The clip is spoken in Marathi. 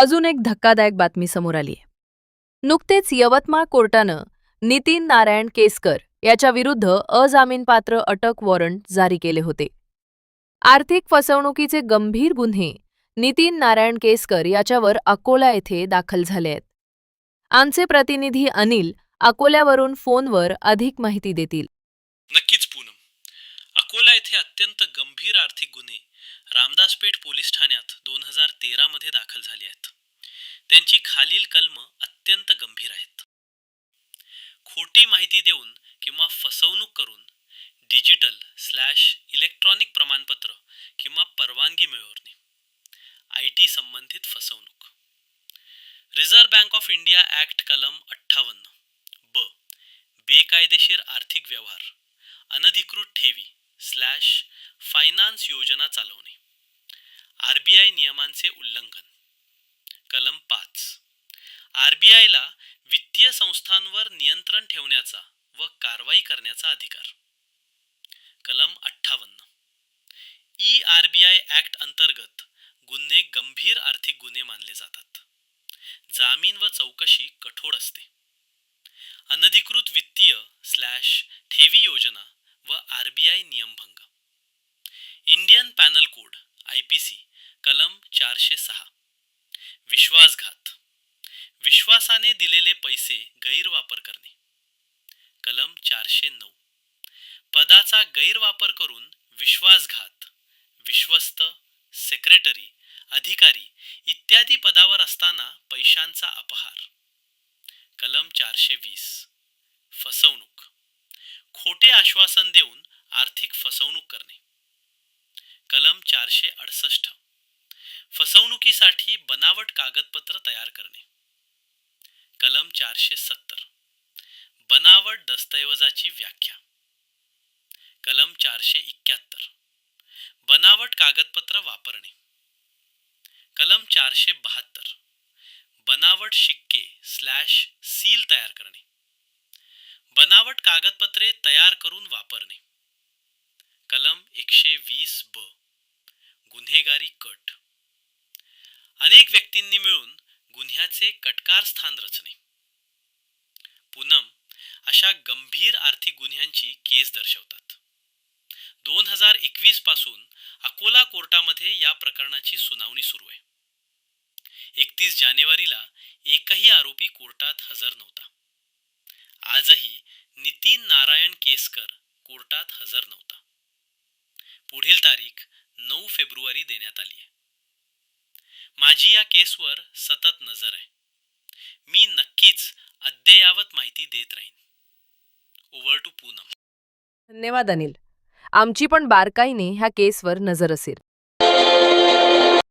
अजून एक धक्कादायक बातमी समोर आली आहे. नुकतेच यवतमाळ कोर्टानं नितीन नारायण केसकर याच्या विरुद्ध अजामीनपात्र अटक वॉरंट जारी केले होते. आर्थिक फसवणुकीचे गंभीर गुन्हे नितीन नारायण केसकर याच्यावर अकोला येथे दाखल झाले आहेत. आमचे प्रतिनिधी अनिल अकोल्यावरून फोनवर अधिक माहिती देतील. नक्कीच पूनम. अकोला येथे अत्यंत गंभीर आर्थिक गुन्हे रामदासपेठ पोलीस ठाण्यात 2013 मध्ये दाखल झाले आहेत. त्यांची खालील कलम अत्यंत गंभीर आहेत. खोटी माहिती देऊन किंवा फसवणूक करून डिजिटल/इलेक्ट्रॉनिक प्रमाणपत्र किंवा परवानगी मिळवणे. IT संबंधित फसवणूक. Reserve bank of India act कलम 58 ब. बेकायदेशीर आर्थिक व्यवहार, अनधिकृत ठेवी/फायनान्स योजना चालवणे. RBI नियमांचे उल्लंघन. कलम 5. RBIला वित्तीय संस्थांवर नियंत्रण ठेवण्याचा व कारवाई करण्याचा अधिकार. कलम 58. ERBI ऍक्ट अंतर्गत गुन्हे गंभीर आर्थिक गुन्हे मानले जातात. जामीन व चौकशी कठोर असते. अनधिकृत वित्तीय/ठेवी योजना व RBI नियमभंग. इंडियन पॅनल कोड IPC कलम 406. विश्वासघात. विश्वासाने दिलेले पैसे गैरवापर करणे. कलम 409. पदाचा गैरवापर करून विश्वासघात, विश्वस्त, सेक्रेटरी, अधिकारी इत्यादी पदावर असताना पैशांचा अपहार. कलम 420. फसवणूक. खोटे आश्वासन देऊन आर्थिक फसवणूक करणे. कलम 468. फसवणुकीसाठी बनावट कागदपत्र तयार करणे. कलम 470. बनावट दस्तऐवजाची व्याख्या. कलम 471. बनावट कागदपत्र वापरणे. कलम 472. बनावट शिक्के/सील तयार करणे. बनावट कागदपत्रे तयार करून वापरणे. कलम 120 ब. गुन्हेगारी कट. अनेक व्यक्तींनी मिळून गुन्ह्याचे कटकारस्थान रचणे. पूनम, अशा गंभीर आर्थिक गुन्ह्यांची केस दर्शवतात. 2021 पासून अकोला कोर्टामध्ये या प्रकरणाची सुनावणी सुरू आहे. 31 जानेवारीला एकही आरोपी कोर्टात हजर नव्हता. आजही नितीन नारायण केसकर कोर्टात हजर नव्हता. पुढील तारीख 9 फेब्रुवारी देण्यात आली आहे. माझी या केसवर सतत नजर आहे. मी नक्कीच अद्ययावत माहिती देत राहीन. Over to Poonam. धन्यवाद अनिल. आमची पण बारकाईने ह्या केसवर नजर असेल.